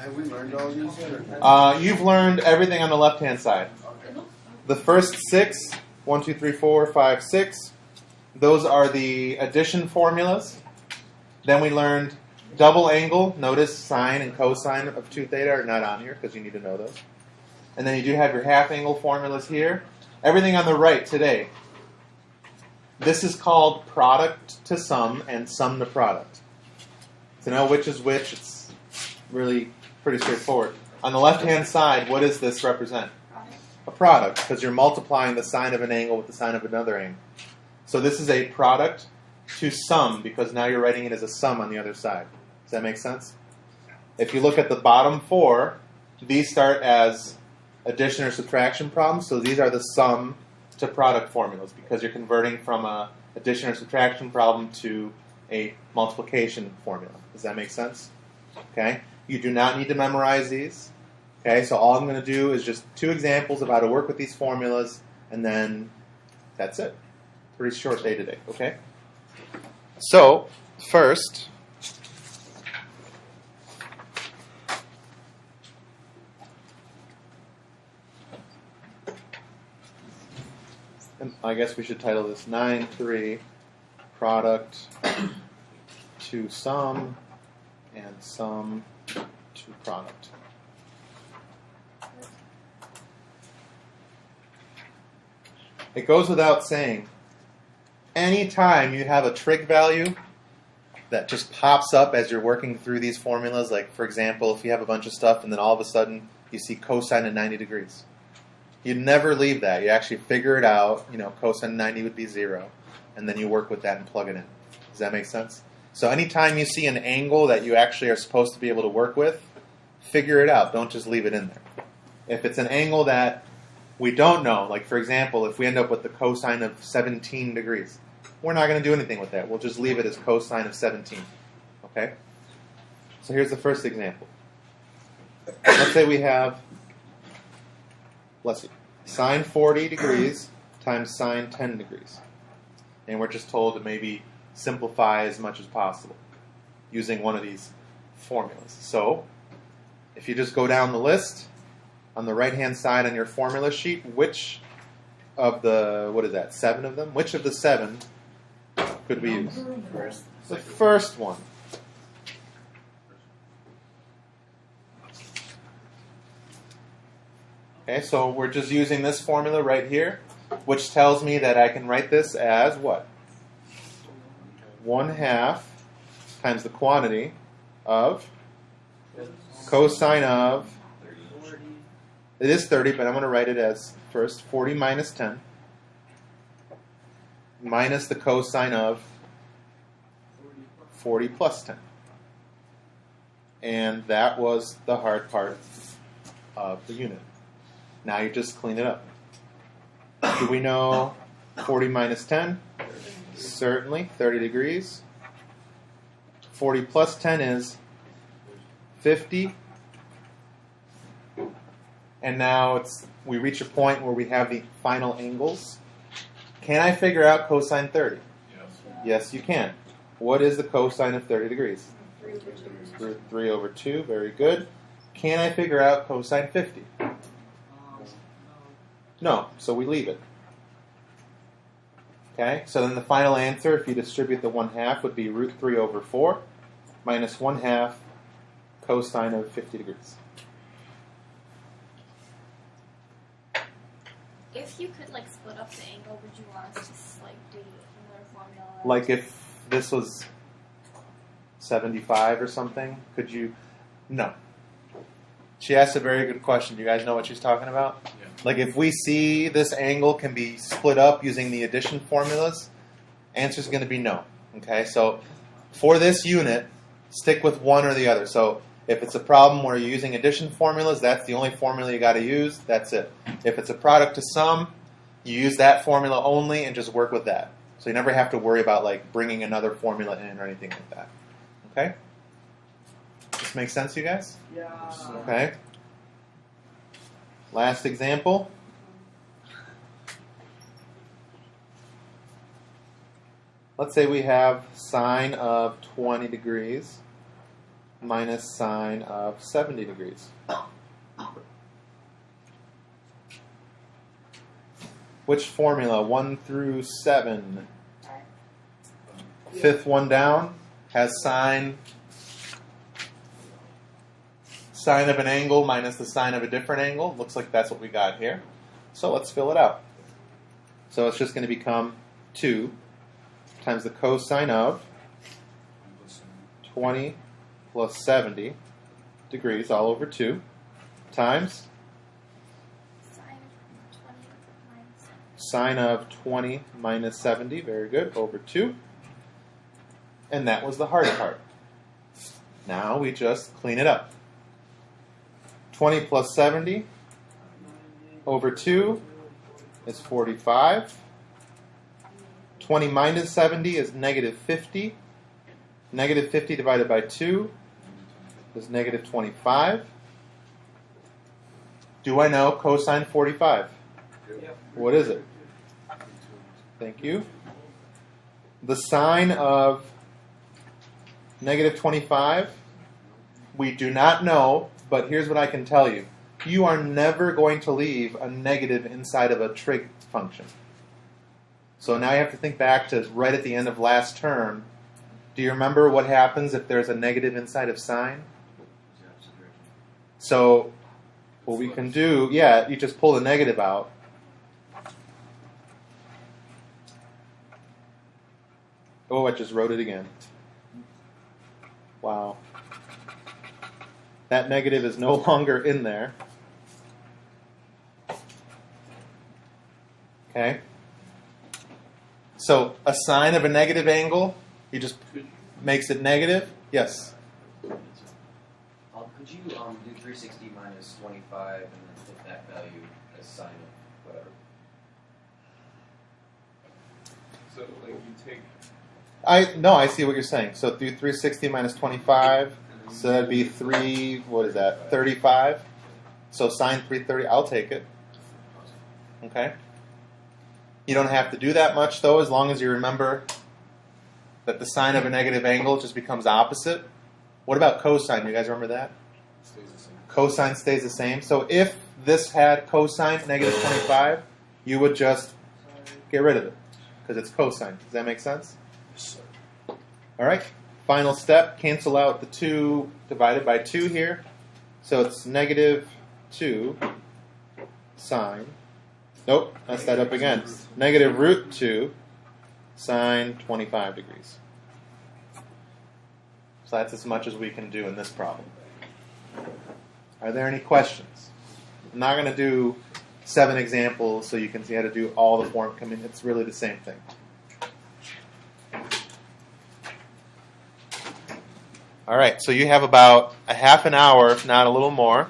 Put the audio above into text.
Have we learned all these yet? You've learned everything on the left-hand side. Okay. The first 6, 1, 2, 3, 4, 5, 6, those are the addition formulas. Then we learned double angle. Notice sine and cosine of 2 theta are not on here because you need to know those. And then you do have your half angle formulas here. Everything on the right today. This is called product to sum and sum to product. To know which is which, it's really pretty straightforward. On the left-hand side, what does this represent? A product, because you're multiplying the sine of an angle with the sine of another angle. So this is a product to sum, because now you're writing it as a sum on the other side. Does that make sense? If you look at the bottom 4, these start as addition or subtraction problems, so these are the sum to product formulas, because you're converting from a addition or subtraction problem to a multiplication formula. Does that make sense? Okay. You do not need to memorize these. Okay, so all I'm going to do is just 2 examples of how to work with these formulas, and then that's it. Pretty short day today, okay? So, first, I guess we should title this 9-3 product to sum and sum to product. It goes without saying, anytime you have a trig value that just pops up as you're working through these formulas, like for example, if you have a bunch of stuff and then all of a sudden you see cosine of 90 degrees. You never leave that. You actually figure it out, cosine of 90 would be 0, and then you work with that and plug it in. Does that make sense? So anytime you see an angle that you actually are supposed to be able to work with, figure it out. Don't just leave it in there. If it's an angle that we don't know, like for example, if we end up with the cosine of 17 degrees, we're not going to do anything with that. We'll just leave it as cosine of 17. Okay? So here's the first example. Let's say we have, sine 40 degrees times sine 10 degrees. And we're just told to maybe simplify as much as possible using one of these formulas. So, if you just go down the list, on the right-hand side on your formula sheet, which of the, 7 of them? Which of the 7 could we use? The first one. Okay, so we're just using this formula right here, which tells me that I can write this as what? 1/2 times the quantity of cosine of, it is 30, but I'm going to write it as first 40 minus 10 minus the cosine of 40 plus 10. And that was the hard part of the unit. Now you just clean it up. Do we know 40 minus 10? Certainly, 30 degrees. 40 plus 10 is 50. And now we reach a point where we have the final angles. Can I figure out cosine 30? Yes. Yes, you can. What is the cosine of 30 degrees? 3 over 2. Very good. Can I figure out cosine 50? No, so we leave it. Okay, so then the final answer, if you distribute the 1/2, would be root 3 over 4 minus 1/2 cosine of 50 degrees. If you could split up the angle, would you want us to just do another formula? Like if this was 75 or something, could you? No. She asked a very good question. Do you guys know what she's talking about? Yeah. Like if we see this angle can be split up using the addition formulas, answer is going to be no. Okay, so for this unit, stick with one or the other. So if it's a problem where you're using addition formulas, that's the only formula you got to use. That's it. If it's a product to sum, you use that formula only and just work with that. So you never have to worry about bringing another formula in or anything like that. Okay? This makes sense, you guys? Yeah. Okay. Last example. Let's say we have sine of 20 degrees minus sine of 70 degrees. Which formula? 1 through 7. Fifth one down has sine of an angle minus the sine of a different angle. Looks like that's what we got here. So let's fill it out. So it's just going to become 2 times the cosine of 20 plus 70 degrees all over 2 times sine of 20 minus 70, very good, over 2. And that was the hard part. Now we just clean it up. 20 plus 70 over 2 is 45. 20 minus 70 is negative 50. Negative 50 divided by 2 is negative 25. Do I know cosine 45? What is it? Thank you. The sine of negative 25, we do not know, but here's what I can tell you. You are never going to leave a negative inside of a trig function. So now you have to think back to right at the end of last term. Do you remember what happens if there's a negative inside of sine? So what we can do, you just pull the negative out. Oh, I just wrote it again. Wow. That negative is no longer in there. Okay? So a sine of a negative angle, he just makes it negative. Yes? Could you do 360 minus 25 and then put that value as sine of whatever? So, like, you take. I see what you're saying. So do 360 minus 25. So that'd be 35. So sine 330, I'll take it. Okay? You don't have to do that much, though, as long as you remember that the sine of a negative angle just becomes opposite. What about cosine? You guys remember that? Stays the same. Cosine stays the same. So if this had cosine negative 25, you would just get rid of it because it's cosine. Does that make sense? Yes, sir. All right. Final step, cancel out the 2 divided by 2 here. So it's negative 2 sine. Nope, messed that up again. Negative root 2 sine 25 degrees. So that's as much as we can do in this problem. Are there any questions? I'm not going to do 7 examples so you can see how to do all the form. I mean, it's really the same thing. All right, so you have about a half an hour, if not a little more,